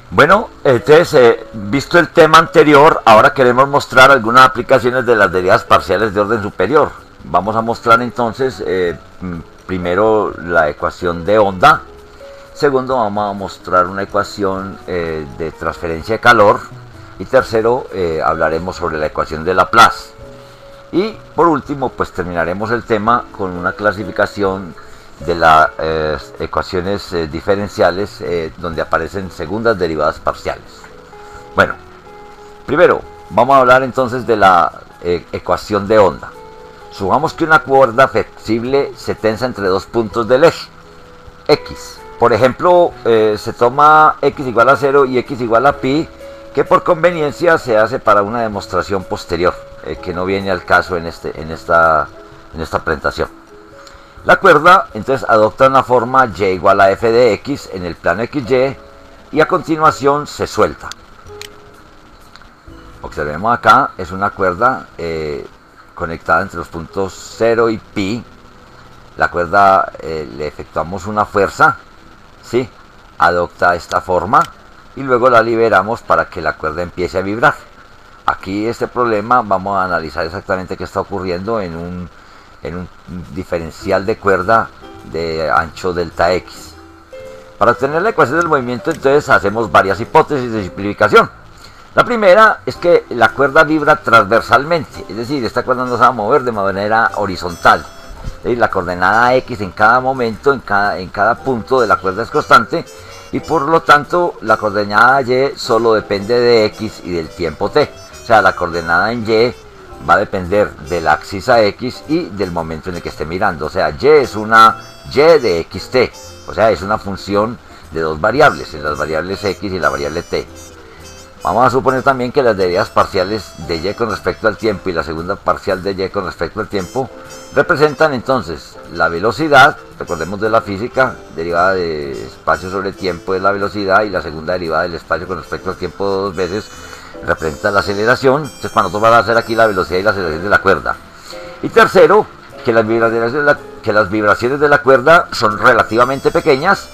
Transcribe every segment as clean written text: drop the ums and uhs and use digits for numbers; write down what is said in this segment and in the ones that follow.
Bueno, entonces, visto el tema anterior, ahora queremos mostrar algunas aplicaciones de las derivadas parciales de orden superior. Vamos a mostrar entonces, primero la ecuación de onda. Segundo, vamos a mostrar una ecuación de transferencia de calor. Y tercero, hablaremos sobre la ecuación de Laplace. Y por último, pues terminaremos el tema con una clasificación de las ecuaciones diferenciales donde aparecen segundas derivadas parciales. Bueno, primero vamos a hablar entonces de la ecuación de onda. Supongamos que una cuerda flexible se tensa entre dos puntos del eje X. Por ejemplo, se toma X igual a 0 y X igual a pi, que por conveniencia se hace para una demostración posterior, que no viene al caso en esta presentación. La cuerda entonces adopta una forma y igual a f de x en el plano xy y a continuación se suelta. Observemos acá, es una cuerda conectada entre los puntos 0 y pi. La cuerda le efectuamos una fuerza, ¿sí? Adopta esta forma y luego la liberamos para que la cuerda empiece a vibrar. Aquí este problema vamos a analizar exactamente qué está ocurriendo en un diferencial de cuerda de ancho delta x. Para obtener la ecuación del movimiento entonces hacemos varias hipótesis de simplificación. La primera es que la cuerda vibra transversalmente, es decir, esta cuerda no se va a mover de manera horizontal. Es decir, la coordenada x en cada momento, en cada punto de la cuerda es constante y por lo tanto la coordenada y solo depende de x y del tiempo t. O sea, la coordenada en y va a depender de la axis a x y del momento en el que esté mirando. O sea, y es una y de xt. O sea, es una función de dos variables, en las variables x y la variable t. Vamos a suponer también que las derivadas parciales de y con respecto al tiempo y la segunda parcial de y con respecto al tiempo representan entonces la velocidad. Recordemos de la física, derivada de espacio sobre tiempo es la velocidad y la segunda derivada del espacio con respecto al tiempo dos veces representa la aceleración. Entonces para nosotros va a ser aquí la velocidad y la aceleración de la cuerda. Y tercero, que las vibraciones de la cuerda son relativamente pequeñas.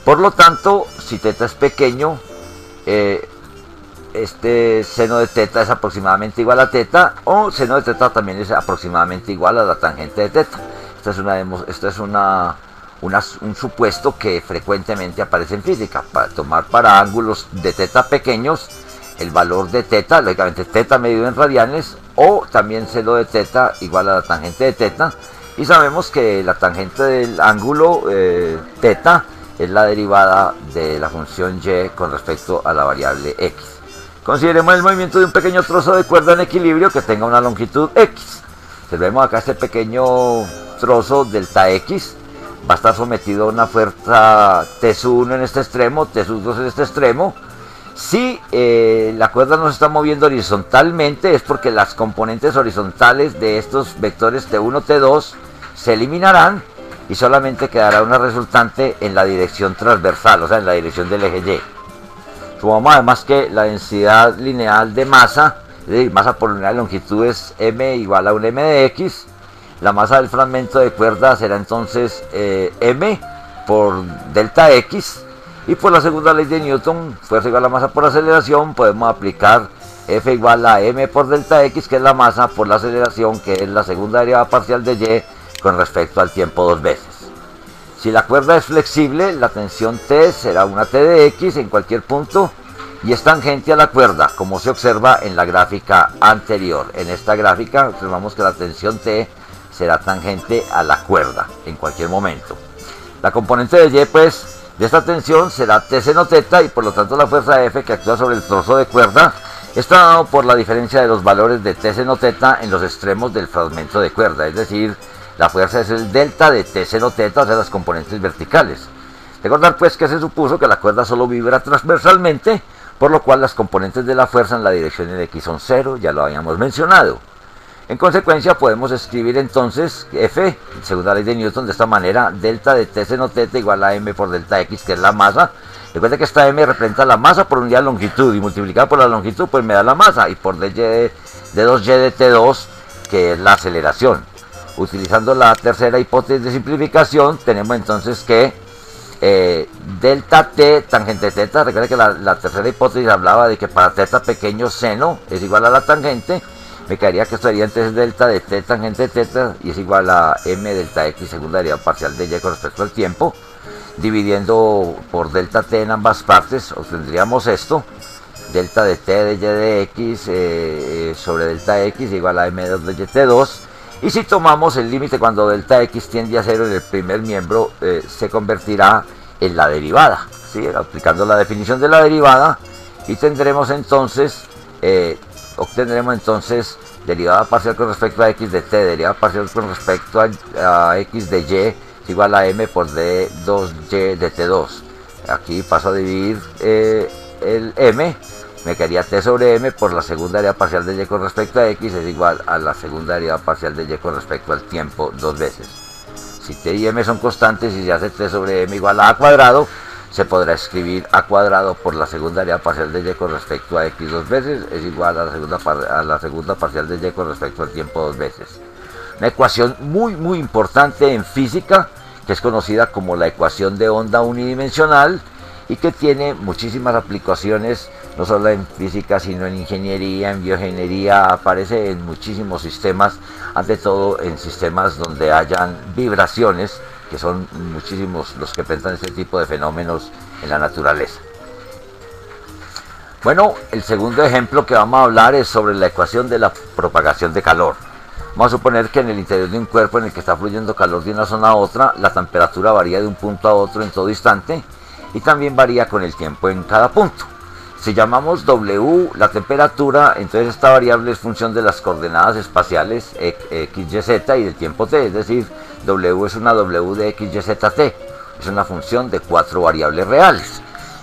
Por lo tanto, si θ es pequeño, este seno de θ es aproximadamente igual a θ, o seno de θ también es aproximadamente igual a la tangente de θ. Este es un supuesto que frecuentemente aparece en física. Para tomar para ángulos de θ pequeños el valor de θ, lógicamente θ medido en radianes, o también seno de θ igual a la tangente de θ, y sabemos que la tangente del ángulo θ es la derivada de la función y con respecto a la variable x. Consideremos el movimiento de un pequeño trozo de cuerda en equilibrio que tenga una longitud x. Observemos acá este pequeño trozo delta x va a estar sometido a una fuerza T1 en este extremo, T2 en este extremo. Si la cuerda no se está moviendo horizontalmente es porque las componentes horizontales de estos vectores T1, T2 se eliminarán y solamente quedará una resultante en la dirección transversal, o sea, en la dirección del eje Y. Supongamos además que la densidad lineal de masa, es decir, masa por unidad de longitud es m igual a un m de x. La masa del fragmento de cuerda será entonces m por delta x. Y por la segunda ley de Newton, fuerza igual a masa por aceleración, podemos aplicar F igual a m por delta x, que es la masa, por la aceleración, que es la segunda derivada parcial de y con respecto al tiempo dos veces. Si la cuerda es flexible, la tensión T será una T de x en cualquier punto y es tangente a la cuerda, como se observa en la gráfica anterior. En esta gráfica observamos que la tensión T será tangente a la cuerda en cualquier momento. La componente de y, pues, de esta tensión será T seno θ y por lo tanto la fuerza F que actúa sobre el trozo de cuerda está dado por la diferencia de los valores de T seno θ en los extremos del fragmento de cuerda, es decir, la fuerza es el delta de T seno θ, o sea, las componentes verticales. Recordar pues que se supuso que la cuerda solo vibra transversalmente, por lo cual las componentes de la fuerza en la dirección de x son 0, ya lo habíamos mencionado. En consecuencia podemos escribir entonces F, segunda ley de Newton, de esta manera: delta de T seno θ igual a m por delta x, que es la masa. Recuerda que esta m representa la masa por unidad de longitud, y multiplicada por la longitud pues me da la masa, y por dy de 2y de t2, que es la aceleración. Utilizando la tercera hipótesis de simplificación, tenemos entonces que delta t tangente teta. Recuerda que la tercera hipótesis hablaba de que para teta pequeño seno es igual a la tangente. Me quedaría que esto sería entonces delta de t tangente teta y es igual a m delta x segunda derivada parcial de y con respecto al tiempo. Dividiendo por delta t en ambas partes obtendríamos esto: delta de t de y de x sobre delta x igual a m2 de y t2. Y si tomamos el límite cuando delta x tiende a 0 en el primer miembro, se convertirá en la derivada, ¿sí? Aplicando la definición de la derivada, y obtendremos entonces derivada parcial con respecto a x de t, derivada parcial con respecto a x de y es igual a m por d2y de t2. Aquí paso a dividir el m. Me quedaría t sobre m por la segunda derivada parcial de y con respecto a x es igual a la segunda derivada parcial de y con respecto al tiempo dos veces. Si t y m son constantes y se hace t sobre m igual a cuadrado, se podrá escribir a cuadrado por la segunda derivada parcial de y con respecto a x dos veces es igual a la segunda parcial de y con respecto al tiempo dos veces. Una ecuación muy importante en física, que es conocida como la ecuación de onda unidimensional, y que tiene muchísimas aplicaciones, no solo en física, sino en ingeniería, en bioingeniería. Aparece en muchísimos sistemas, ante todo en sistemas donde hayan vibraciones, que son muchísimos los que presentan este tipo de fenómenos en la naturaleza. Bueno, el segundo ejemplo que vamos a hablar es sobre la ecuación de la propagación de calor. Vamos a suponer que en el interior de un cuerpo en el que está fluyendo calor de una zona a otra, la temperatura varía de un punto a otro en todo instante, y también varía con el tiempo en cada punto. Si llamamos W la temperatura, entonces esta variable es función de las coordenadas espaciales x, y, z y del tiempo t, es decir, W es una W de x, y, z, t. Es una función de 4 variables reales.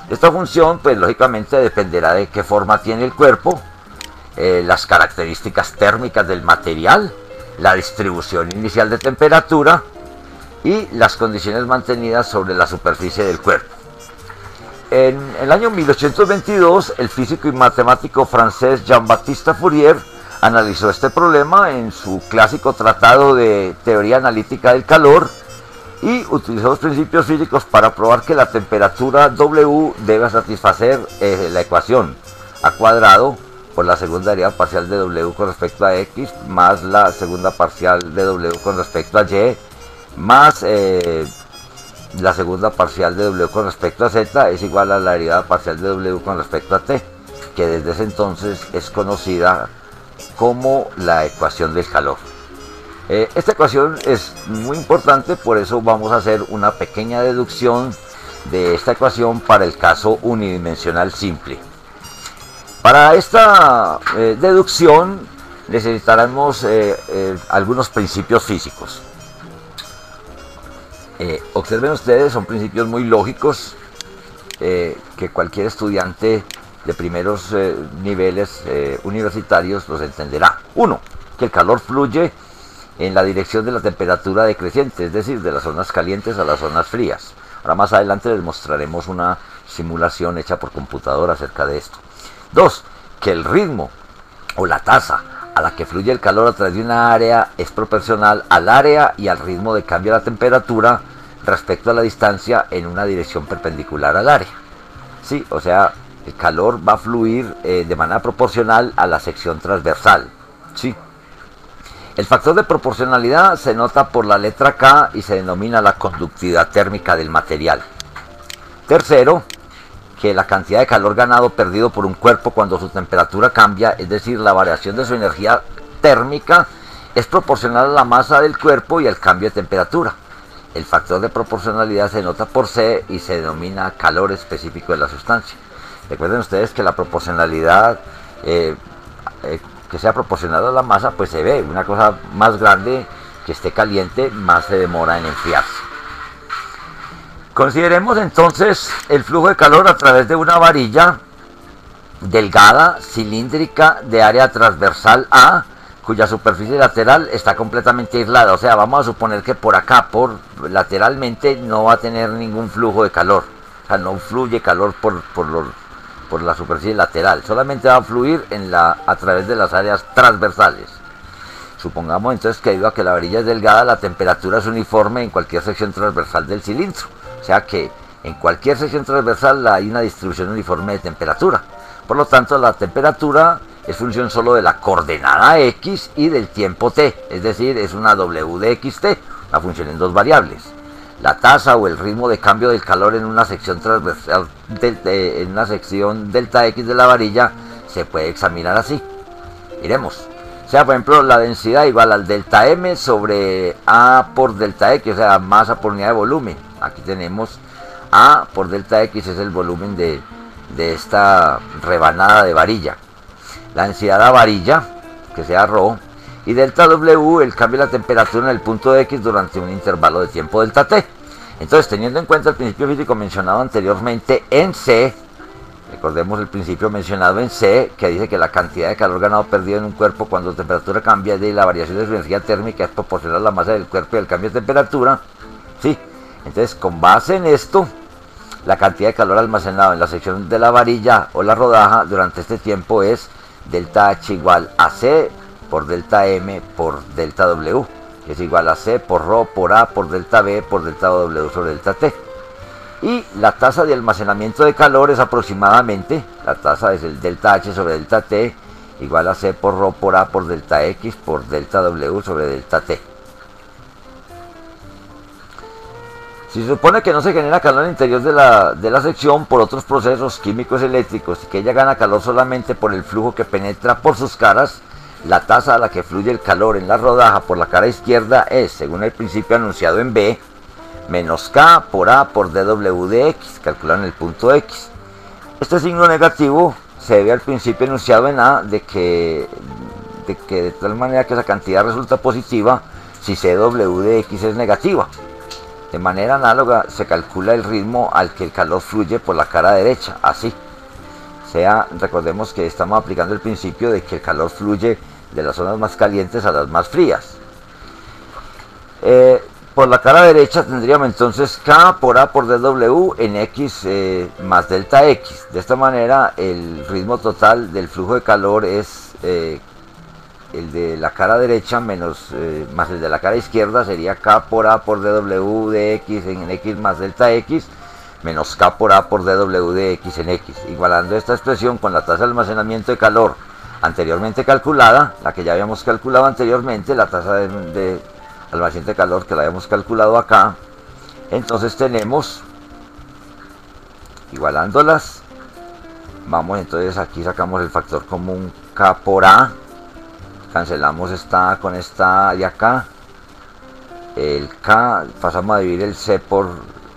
Esta función, pues lógicamente dependerá de qué forma tiene el cuerpo, las características térmicas del material, la distribución inicial de temperatura y las condiciones mantenidas sobre la superficie del cuerpo. En el año 1822, el físico y matemático francés Jean-Baptiste Fourier analizó este problema en su clásico tratado de teoría analítica del calor y utilizó los principios físicos para probar que la temperatura W debe satisfacer la ecuación a cuadrado por la segunda derivada parcial de W con respecto a X más la segunda parcial de W con respecto a Y más la segunda parcial de W con respecto a Z es igual a la derivada parcial de W con respecto a T, que desde ese entonces es conocida como la ecuación del calor. Esta ecuación es muy importante, por eso vamos a hacer una pequeña deducción de esta ecuación para el caso unidimensional simple. Para esta deducción necesitaremos algunos principios físicos. Observen ustedes, son principios muy lógicos que cualquier estudiante de primeros niveles universitarios los entenderá. Uno, que el calor fluye en la dirección de la temperatura decreciente, es decir, de las zonas calientes a las zonas frías. Ahora más adelante les mostraremos una simulación hecha por computadora acerca de esto. Dos, que el ritmo o la tasa a la que fluye el calor a través de una área es proporcional al área y al ritmo de cambio de la temperatura respecto a la distancia en una dirección perpendicular al área. Sí, o sea, el calor va a fluir de manera proporcional a la sección transversal. Sí. El factor de proporcionalidad se nota por la letra K y se denomina la conductividad térmica del material. Tercero, que la cantidad de calor ganado o perdido por un cuerpo cuando su temperatura cambia, es decir, la variación de su energía térmica, es proporcional a la masa del cuerpo y al cambio de temperatura. El factor de proporcionalidad se nota por C y se denomina calor específico de la sustancia. Recuerden ustedes que la proporcionalidad, que sea proporcional a la masa, pues se ve. Una cosa más grande que esté caliente, más se demora en enfriarse. Consideremos entonces el flujo de calor a través de una varilla delgada, cilíndrica, de área transversal A, cuya superficie lateral está completamente aislada. O sea, vamos a suponer que por acá, lateralmente, no va a tener ningún flujo de calor. O sea, no fluye calor por la superficie lateral. Solamente va a fluir a través de las áreas transversales. Supongamos entonces que debido a que la varilla es delgada, la temperatura es uniforme en cualquier sección transversal del cilindro. O sea que En cualquier sección transversal hay una distribución uniforme de temperatura. Por lo tanto, la temperatura es función solo de la coordenada x y del tiempo t, es decir, es una w de xt, una función en dos variables. La tasa o el ritmo de cambio del calor en una sección transversal, en una sección delta x de la varilla, se puede examinar así. Miremos. O sea, por ejemplo, la densidad igual al delta m sobre a por delta x, o sea, masa por unidad de volumen. Aquí tenemos a por delta x, es el volumen de esta rebanada de varilla. La densidad de varilla, que sea ρ, y delta w, el cambio de la temperatura en el punto de x durante un intervalo de tiempo delta t. Entonces, teniendo en cuenta el principio físico mencionado anteriormente en C, recordemos el principio mencionado en C, que dice que la cantidad de calor ganado o perdido en un cuerpo cuando la temperatura cambia de la variación de su energía térmica es proporcional a la masa del cuerpo y al cambio de temperatura. ¿Sí? Entonces, con base en esto, la cantidad de calor almacenado en la sección de la varilla o la rodaja durante este tiempo es delta H igual a C por delta M por delta W, que es igual a C por ρ por A por delta B por delta W sobre delta T. Y la tasa de almacenamiento de calor es aproximadamente, la tasa es el delta H sobre delta T igual a C por ρ por A por delta X por delta W sobre delta T. Si se supone que no se genera calor en el interior de la sección por otros procesos químicos eléctricos y que ella gana calor solamente por el flujo que penetra por sus caras, la tasa a la que fluye el calor en la rodaja por la cara izquierda es, según el principio anunciado en B, menos K por A por dW de X, calculado en el punto X. Este signo negativo se debe al principio enunciado en A de que de tal manera que esa cantidad resulta positiva si CW de X es negativa. De manera análoga se calcula el ritmo al que el calor fluye por la cara derecha, así. Recordemos que estamos aplicando el principio de que el calor fluye de las zonas más calientes a las más frías. Por la cara derecha tendríamos entonces K por A por dW en X más delta X. De esta manera el ritmo total del flujo de calor es el de la cara derecha menos más el de la cara izquierda, sería K por A por dW de X en X más delta X menos K por A por dW de X en X, igualando esta expresión con la tasa de almacenamiento de calor anteriormente calculada, la que ya habíamos calculado anteriormente, la tasa de almacenamiento de calor que la habíamos calculado acá. Entonces tenemos, igualándolas, vamos, entonces aquí sacamos el factor común K por A, cancelamos esta con esta de acá, el K, pasamos a dividir el C por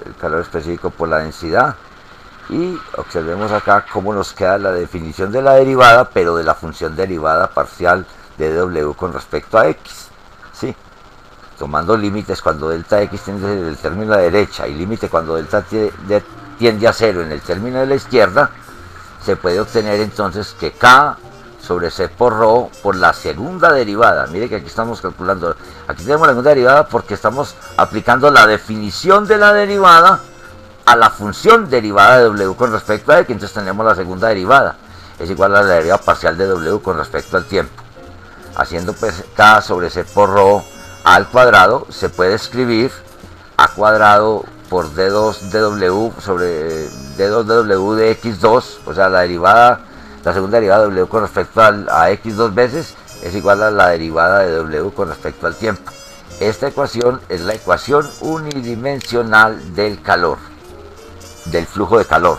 el calor específico por la densidad, y observemos acá cómo nos queda la definición de la derivada, pero de la función derivada parcial de W con respecto a X, ¿sí? Tomando límites cuando delta X tiende del término a la derecha y límite cuando delta tiende a 0 en el término de la izquierda, se puede obtener entonces que K sobre C por ρ por la segunda derivada. Mire que aquí estamos calculando, aquí tenemos la segunda derivada porque estamos aplicando la definición de la derivada a la función derivada de W con respecto a X. Entonces tenemos la segunda derivada, es igual a la derivada parcial de W con respecto al tiempo. Haciendo pues K sobre C por ρ al cuadrado, se puede escribir A cuadrado por D2 dW sobre D2 dW de X2, o sea la derivada, la segunda derivada de W con respecto a X dos veces es igual a la derivada de W con respecto al tiempo. Esta ecuación es la ecuación unidimensional del calor, del flujo de calor.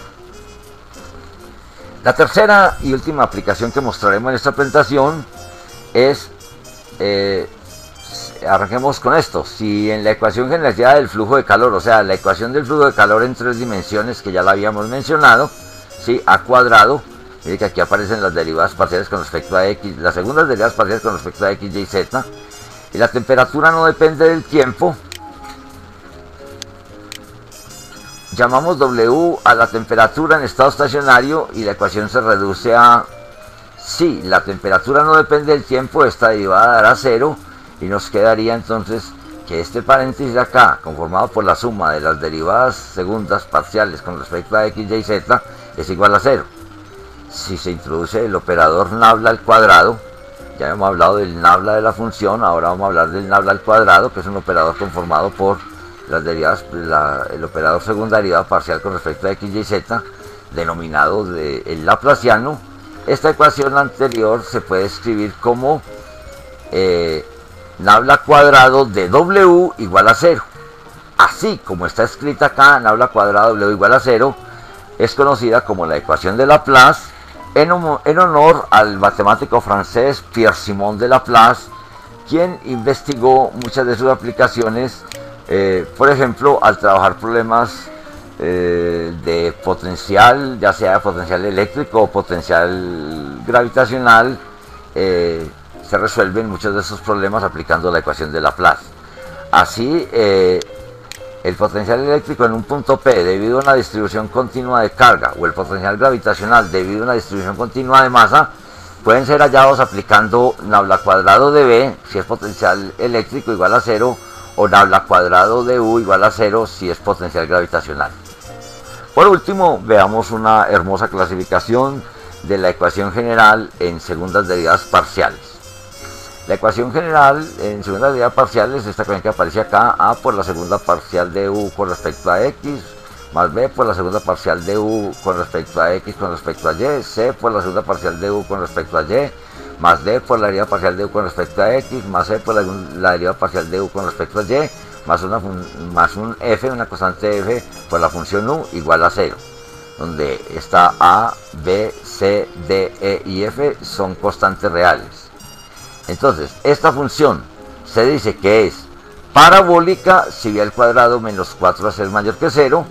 La tercera y última aplicación que mostraremos en esta presentación es, arranquemos con esto, si en la ecuación generalizada del flujo de calor, o sea, la ecuación del flujo de calor en tres dimensiones que ya la habíamos mencionado, ¿sí? A cuadrado, mire que aquí aparecen las derivadas parciales con respecto a X, las segundas derivadas parciales con respecto a X, Y, Z, y la temperatura no depende del tiempo. Llamamos W a la temperatura en estado estacionario y la ecuación se reduce a, si la temperatura no depende del tiempo, esta derivada dará 0 y nos quedaría entonces que este paréntesis de acá, conformado por la suma de las derivadas segundas parciales con respecto a X, Y, Z, es igual a 0. Si se introduce el operador nabla al cuadrado, ya hemos hablado del nabla de la función, ahora vamos a hablar del nabla al cuadrado, que es un operador conformado por las derivadas, el operador segunda derivada parcial con respecto a x, y, z, denominado el laplaciano. Esta ecuación anterior se puede escribir como nabla cuadrado de w igual a 0. Así como está escrita acá, nabla cuadrada w igual a 0, es conocida como la ecuación de Laplace, en honor al matemático francés Pierre-Simon de Laplace, quien investigó muchas de sus aplicaciones, por ejemplo, al trabajar problemas de potencial, ya sea potencial eléctrico o potencial gravitacional. Se resuelven muchos de esos problemas aplicando la ecuación de Laplace. Así, el potencial eléctrico en un punto P debido a una distribución continua de carga, o el potencial gravitacional debido a una distribución continua de masa, pueden ser hallados aplicando nabla cuadrado de B si es potencial eléctrico igual a 0, o nabla cuadrado de U igual a 0 si es potencial gravitacional. Por último, veamos una hermosa clasificación de la ecuación general en segundas derivadas parciales. La ecuación general en segundas derivadas parciales, esta ecuación que aparece acá, A por la segunda parcial de U con respecto a X, más B por la segunda parcial de U con respecto a X con respecto a Y, C por la segunda parcial de U con respecto a Y, más D por la derivada parcial de U con respecto a X, más C por la derivada parcial de U con respecto a Y, más un F, una constante F por la función U igual a 0, donde está A, B, C, D, E y F son constantes reales. Entonces, esta función se dice que es parabólica si b al cuadrado menos 4ac es mayor que 0.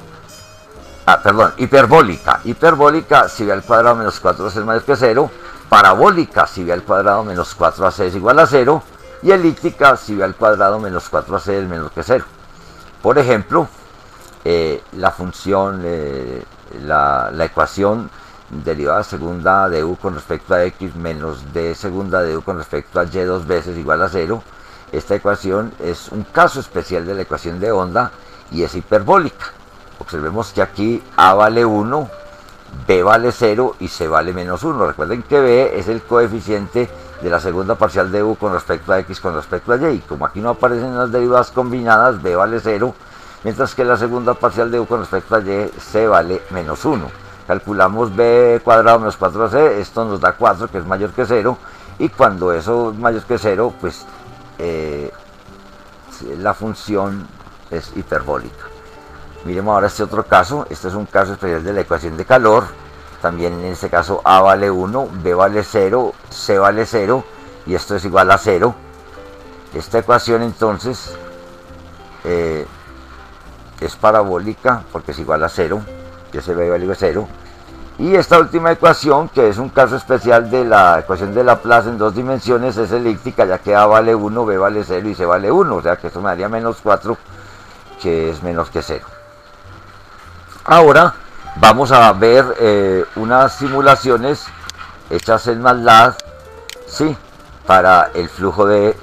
Hiperbólica si b al cuadrado menos 4ac es mayor que 0. Parabólica si b al cuadrado menos 4ac es igual a 0. Y elíptica si b al cuadrado menos 4ac es menor que 0. Por ejemplo, la función, la ecuación derivada segunda de U con respecto a X menos D segunda de U con respecto a Y dos veces igual a 0. Esta ecuación es un caso especial de la ecuación de onda y es hiperbólica. Observemos que aquí A vale 1, B vale 0 y C vale menos 1. Recuerden que B es el coeficiente de la segunda parcial de U con respecto a X con respecto a Y. Y como aquí no aparecen las derivadas combinadas, B vale 0, mientras que la segunda parcial de U con respecto a Y, C vale menos 1. Calculamos b cuadrado menos 4ac, esto nos da 4, que es mayor que 0, y cuando eso es mayor que 0, pues la función es hiperbólica. Miremos ahora este otro caso. Este es un caso especial de la ecuación de calor. También en este caso A vale 1, B vale 0, C vale 0, y esto es igual a 0. Esta ecuación entonces es parabólica porque es igual a 0, que se ve igual a 0. Y esta última ecuación, que es un caso especial de la ecuación de Laplace en dos dimensiones, es elíptica, ya que A vale 1, B vale 0 y C vale 1, o sea que esto me daría menos 4, que es menos que 0. Ahora vamos a ver unas simulaciones hechas en MATLAB, ¿sí?, para el flujo de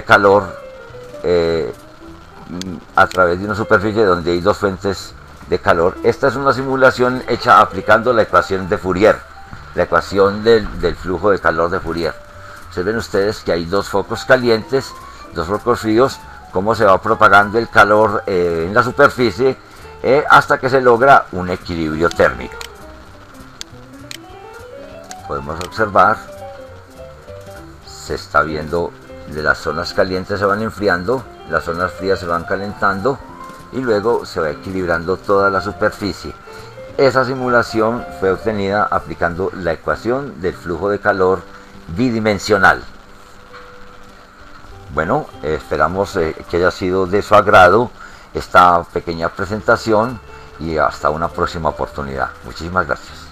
calor a través de una superficie donde hay dos fuentes de calor. Esta es una simulación hecha aplicando la ecuación de Fourier, la ecuación del flujo de calor de Fourier. Ven ustedes que hay dos focos calientes, dos focos fríos, cómo se va propagando el calor en la superficie hasta que se logra un equilibrio térmico. Podemos observar, se está viendo de las zonas calientes se van enfriando, las zonas frías se van calentando, y luego se va equilibrando toda la superficie. Esa simulación fue obtenida aplicando la ecuación del flujo de calor bidimensional. Bueno, esperamos que haya sido de su agrado esta pequeña presentación y hasta una próxima oportunidad. Muchísimas gracias.